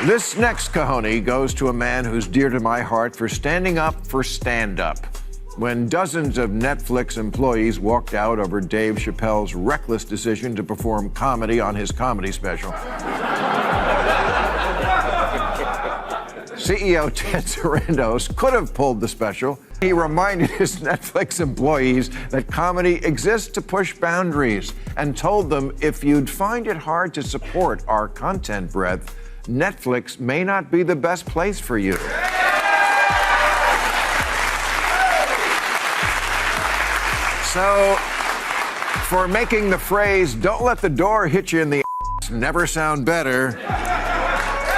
This next cojones goes to a man who's dear to my heart for standing up for stand-up. When dozens of Netflix employees walked out over Dave Chappelle's reckless decision to perform comedy on his comedy special, CEO Ted Sarandos could have pulled the special. He reminded his Netflix employees that comedy exists to push boundaries and told them if you'd find it hard to support our content breadth, Netflix may not be the best place for you. So, for making the phrase, "Don't let the door hit you in the ass," never sound better,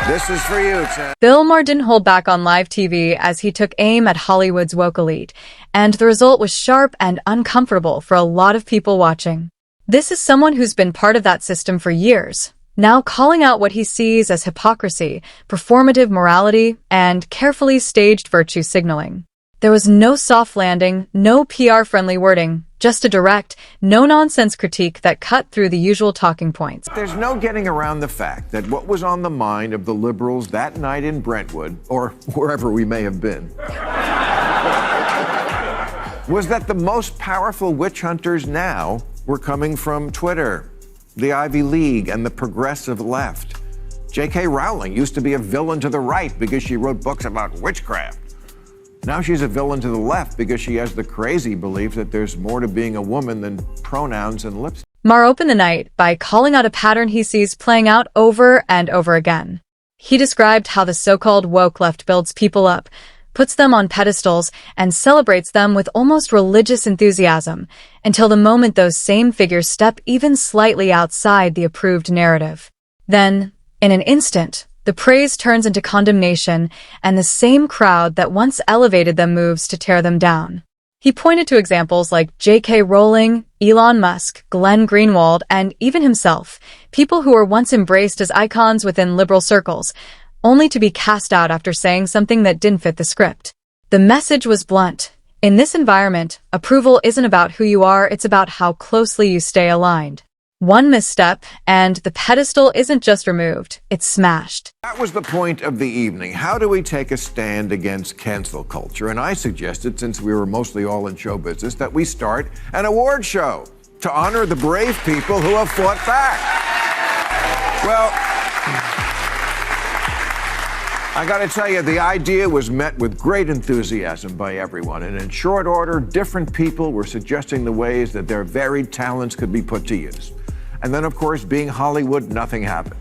this is for you, Ted. Bill Maher didn't hold back on live TV as he took aim at Hollywood's woke elite, and the result was sharp and uncomfortable for a lot of people watching. This is someone who's been part of that system for years, now calling out what he sees as hypocrisy, performative morality, and carefully staged virtue signaling. There was no soft landing, no PR-friendly wording, just a direct, no-nonsense critique that cut through the usual talking points. There's no getting around the fact that what was on the mind of the liberals that night in Brentwood, or wherever we may have been, was that the most powerful witch hunters now were coming from Twitter, the Ivy League, and the progressive left. J.K. Rowling used to be a villain to the right because she wrote books about witchcraft. Now she's a villain to the left because she has the crazy belief that there's more to being a woman than pronouns and lipstick. Maher opened the night by calling out a pattern he sees playing out over and over again. He described how the so-called woke left builds people up, puts them on pedestals, and celebrates them with almost religious enthusiasm until the moment those same figures step even slightly outside the approved narrative. Then, in an instant, the praise turns into condemnation, and the same crowd that once elevated them moves to tear them down. He pointed to examples like J.K. Rowling, Elon Musk, Glenn Greenwald, and even himself, people who were once embraced as icons within liberal circles, only to be cast out after saying something that didn't fit the script. The message was blunt. In this environment, approval isn't about who you are, it's about how closely you stay aligned. One misstep, and the pedestal isn't just removed, it's smashed. That was the point of the evening. How do we take a stand against cancel culture? And I suggested, since we were mostly all in show business, that we start an award show to honor the brave people who have fought back. Well, I gotta tell you, the idea was met with great enthusiasm by everyone, and in short order, different people were suggesting the ways that their varied talents could be put to use. And then, of course, being Hollywood, nothing happened.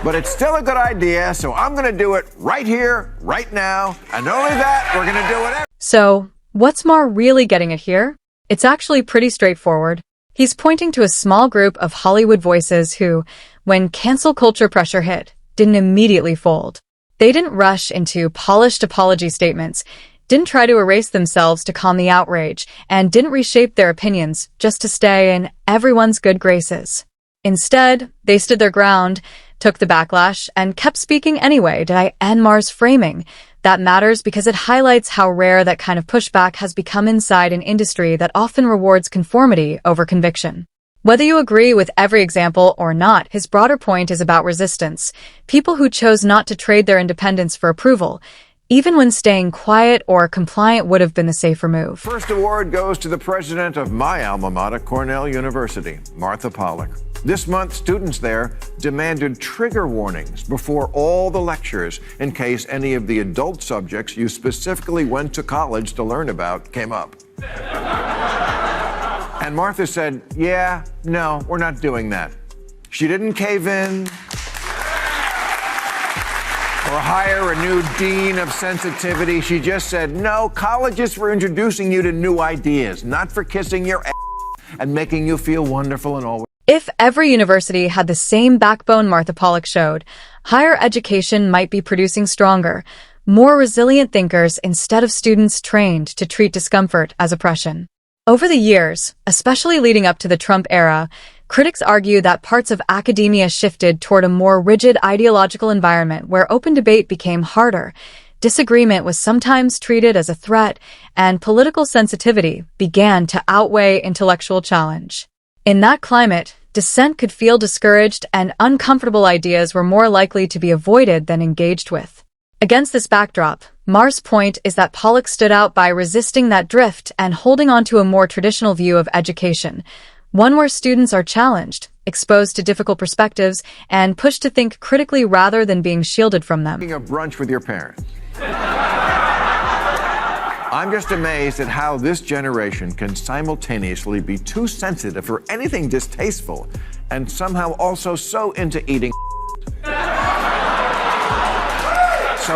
But it's still a good idea, so I'm gonna do it right here, right now, and not only that, we're gonna do it. So, what's Maher really getting at here? It's actually pretty straightforward. He's pointing to a small group of Hollywood voices who, when cancel culture pressure hit, didn't immediately fold. They didn't rush into polished apology statements, didn't try to erase themselves to calm the outrage, and didn't reshape their opinions just to stay in everyone's good graces. Instead, they stood their ground, took the backlash, and kept speaking anyway. Did I end Maher's framing? That matters because it highlights how rare that kind of pushback has become inside an industry that often rewards conformity over conviction. Whether you agree with every example or not, his broader point is about resistance. People who chose not to trade their independence for approval, even when staying quiet or compliant would have been the safer move. First award goes to the president of my alma mater, Cornell University, Martha Pollack. This month, students there demanded trigger warnings before all the lectures in case any of the adult subjects you specifically went to college to learn about came up. And Martha said, yeah, no, we're not doing that. She didn't cave in or hire a new dean of sensitivity. She just said, no, college is for introducing you to new ideas, not for kissing your ass and making you feel wonderful and always. If every university had the same backbone Martha Pollack showed, higher education might be producing stronger, more resilient thinkers instead of students trained to treat discomfort as oppression. Over the years, especially leading up to the Trump era, critics argue that parts of academia shifted toward a more rigid ideological environment where open debate became harder, disagreement was sometimes treated as a threat, and political sensitivity began to outweigh intellectual challenge. In that climate, dissent could feel discouraged and uncomfortable ideas were more likely to be avoided than engaged with. Against this backdrop, Maher's point is that Pollock stood out by resisting that drift and holding on to a more traditional view of education, one where students are challenged, exposed to difficult perspectives, and pushed to think critically rather than being shielded from them. Taking a brunch with your parents. I'm just amazed at how this generation can simultaneously be too sensitive for anything distasteful and somehow also so into eating. So,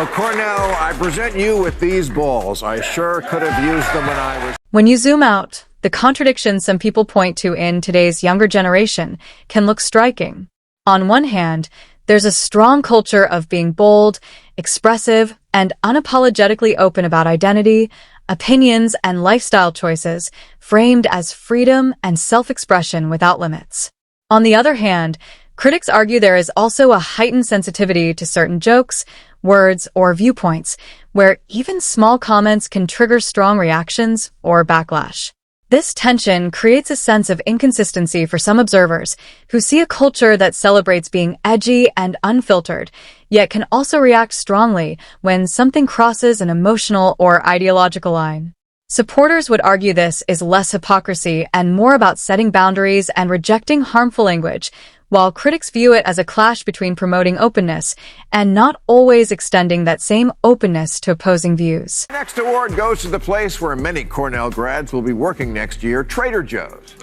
Cornell, I present you with these balls. I sure could have used them when I was... When you zoom out, the contradictions some people point to in today's younger generation can look striking. On one hand, there's a strong culture of being bold, expressive, and unapologetically open about identity, opinions, and lifestyle choices, framed as freedom and self-expression without limits. On the other hand, critics argue there is also a heightened sensitivity to certain jokes, words, or viewpoints, where even small comments can trigger strong reactions or backlash. This tension creates a sense of inconsistency for some observers who see a culture that celebrates being edgy and unfiltered, yet can also react strongly when something crosses an emotional or ideological line. Supporters would argue this is less hypocrisy and more about setting boundaries and rejecting harmful language, while critics view it as a clash between promoting openness and not always extending that same openness to opposing views. Next award goes to the place where many Cornell grads will be working next year, Trader Joe's.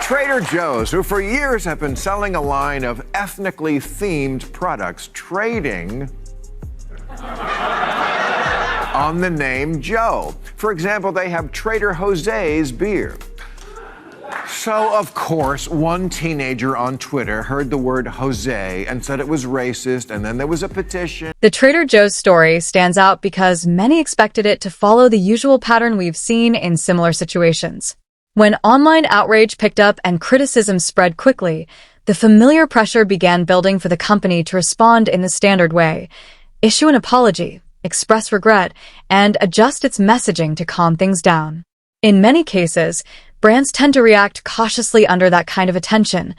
Trader Joe's, who for years have been selling a line of ethnically themed products, trading on the name Joe. For example, they have Trader Jose's beer. So, of course, one teenager on Twitter heard the word Jose and said it was racist, and then there was a petition. The Trader Joe's story stands out because many expected it to follow the usual pattern we've seen in similar situations. When online outrage picked up and criticism spread quickly, the familiar pressure began building for the company to respond in the standard way: issue an apology, express regret, and adjust its messaging to calm things down. In many cases, brands tend to react cautiously under that kind of attention,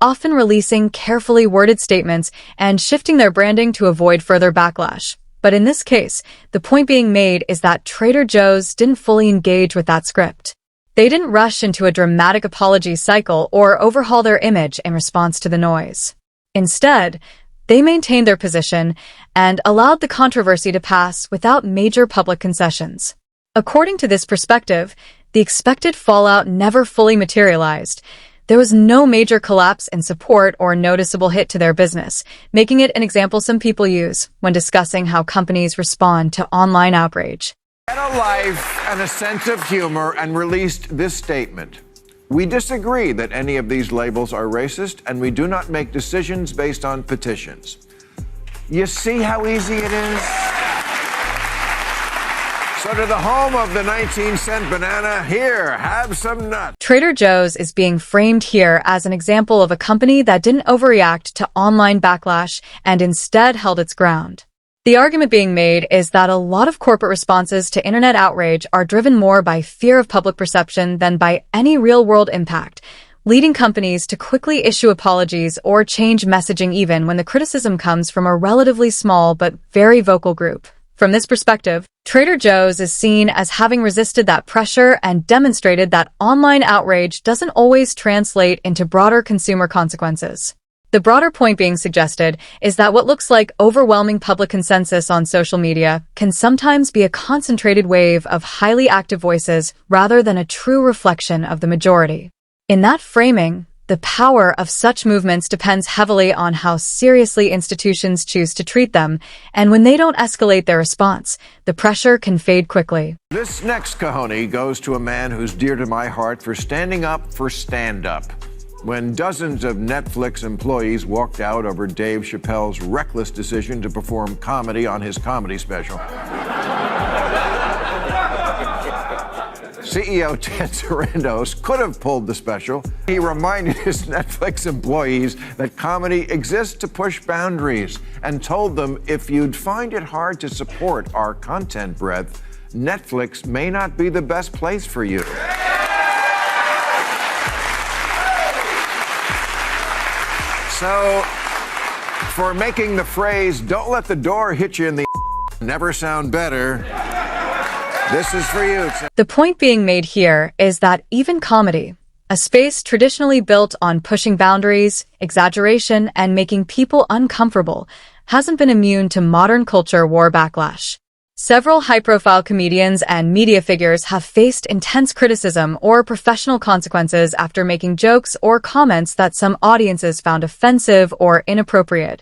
often releasing carefully worded statements and shifting their branding to avoid further backlash. But in this case, the point being made is that Trader Joe's didn't fully engage with that script. They didn't rush into a dramatic apology cycle or overhaul their image in response to the noise. Instead, they maintained their position and allowed the controversy to pass without major public concessions. According to this perspective, the expected fallout never fully materialized. There was no major collapse in support or noticeable hit to their business, making it an example some people use when discussing how companies respond to online outrage. Had a life and a sense of humor and released this statement: "We disagree that any of these labels are racist, and we do not make decisions based on petitions." You see how easy it is? So to the home of the 19-cent banana, here, have some nuts. Trader Joe's is being framed here as an example of a company that didn't overreact to online backlash and instead held its ground. The argument being made is that a lot of corporate responses to internet outrage are driven more by fear of public perception than by any real-world impact, leading companies to quickly issue apologies or change messaging even when the criticism comes from a relatively small but very vocal group. From this perspective, Trader Joe's is seen as having resisted that pressure and demonstrated that online outrage doesn't always translate into broader consumer consequences. The broader point being suggested is that what looks like overwhelming public consensus on social media can sometimes be a concentrated wave of highly active voices rather than a true reflection of the majority. In that framing, the power of such movements depends heavily on how seriously institutions choose to treat them, and when they don't escalate their response, the pressure can fade quickly. This next cojones goes to a man who's dear to my heart for standing up for stand-up. When dozens of Netflix employees walked out over Dave Chappelle's reckless decision to perform comedy on his comedy special, CEO Ted Sarandos could have pulled the special. He reminded his Netflix employees that comedy exists to push boundaries and told them if you'd find it hard to support our content breadth, Netflix may not be the best place for you. So, for making the phrase, "Don't let the door hit you in the never sound better," this is for you. The point being made here is that even comedy, a space traditionally built on pushing boundaries, exaggeration, and making people uncomfortable, hasn't been immune to modern culture war backlash. Several high-profile comedians and media figures have faced intense criticism or professional consequences after making jokes or comments that some audiences found offensive or inappropriate.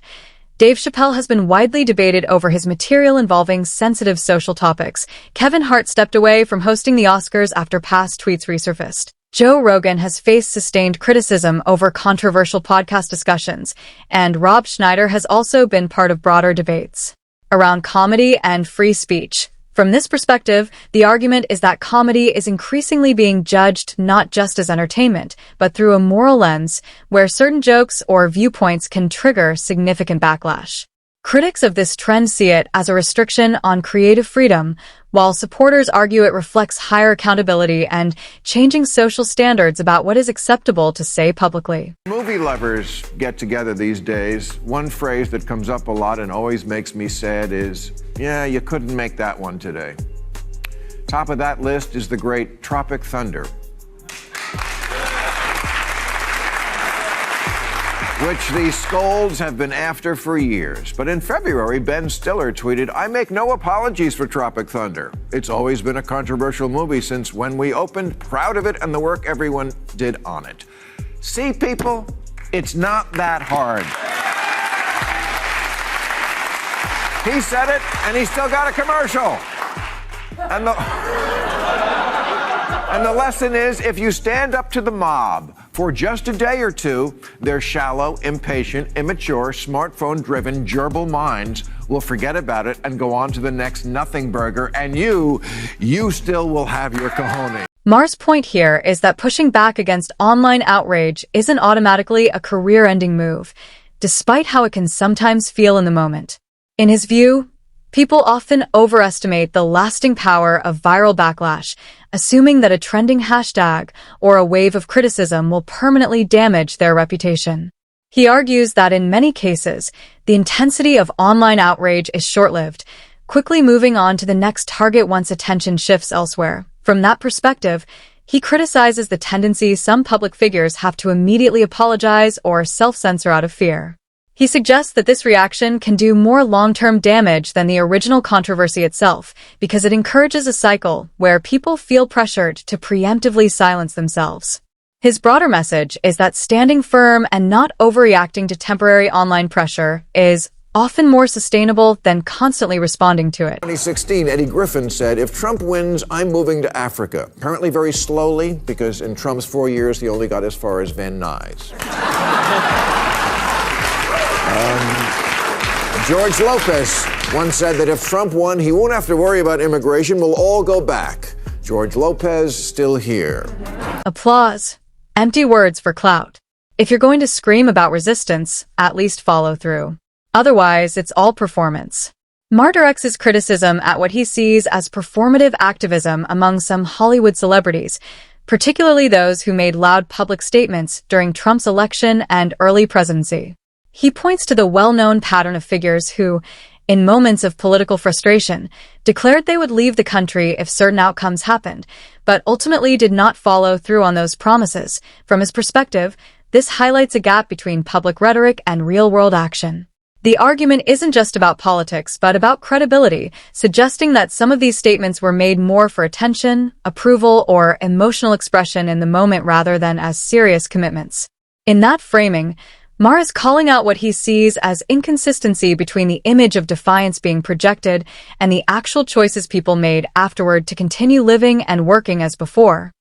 Dave Chappelle has been widely debated over his material involving sensitive social topics. Kevin Hart stepped away from hosting the Oscars after past tweets resurfaced. Joe Rogan has faced sustained criticism over controversial podcast discussions, and Rob Schneider has also been part of broader debates around comedy and free speech. From this perspective, the argument is that comedy is increasingly being judged not just as entertainment, but through a moral lens, where certain jokes or viewpoints can trigger significant backlash. Critics of this trend see it as a restriction on creative freedom, while supporters argue it reflects higher accountability and changing social standards about what is acceptable to say publicly. Movie lovers get together these days. One phrase that comes up a lot and always makes me sad is, "Yeah, you couldn't make that one today." Top of that list is the great Tropic Thunder, which the scolds have been after for years. But in February, Ben Stiller tweeted, "I make no apologies for Tropic Thunder. It's always been a controversial movie since when we opened, proud of it and the work everyone did on it." See, people, it's not that hard. He said it, and he still got a commercial. And the lesson is, if you stand up to the mob for just a day or two, their shallow, impatient, immature, smartphone-driven, gerbil minds will forget about it and go on to the next nothing burger, and you still will have your cojones. Maher's point here is that pushing back against online outrage isn't automatically a career-ending move, despite how it can sometimes feel in the moment. In his view, people often overestimate the lasting power of viral backlash, assuming that a trending hashtag or a wave of criticism will permanently damage their reputation. He argues that in many cases, the intensity of online outrage is short-lived, quickly moving on to the next target once attention shifts elsewhere. From that perspective, he criticizes the tendency some public figures have to immediately apologize or self-censor out of fear. He suggests that this reaction can do more long-term damage than the original controversy itself, because it encourages a cycle where people feel pressured to preemptively silence themselves. His broader message is that standing firm and not overreacting to temporary online pressure is often more sustainable than constantly responding to it. 2016, Eddie Griffin said, "If Trump wins, I'm moving to Africa." Apparently very slowly, because in Trump's 4 years, he only got as far as Van Nuys. George Lopez once said that if Trump won, he won't have to worry about immigration. We'll all go back. George Lopez still here. Applause. Empty words for clout. If you're going to scream about resistance, at least follow through. Otherwise, it's all performance. Maher directs his criticism at what he sees as performative activism among some Hollywood celebrities, particularly those who made loud public statements during Trump's election and early presidency. He points to the well-known pattern of figures who, in moments of political frustration, declared they would leave the country if certain outcomes happened, but ultimately did not follow through on those promises. From his perspective, this highlights a gap between public rhetoric and real-world action. The argument isn't just about politics, but about credibility, suggesting that some of these statements were made more for attention, approval, or emotional expression in the moment rather than as serious commitments. In that framing, Maher is calling out what he sees as inconsistency between the image of defiance being projected and the actual choices people made afterward to continue living and working as before.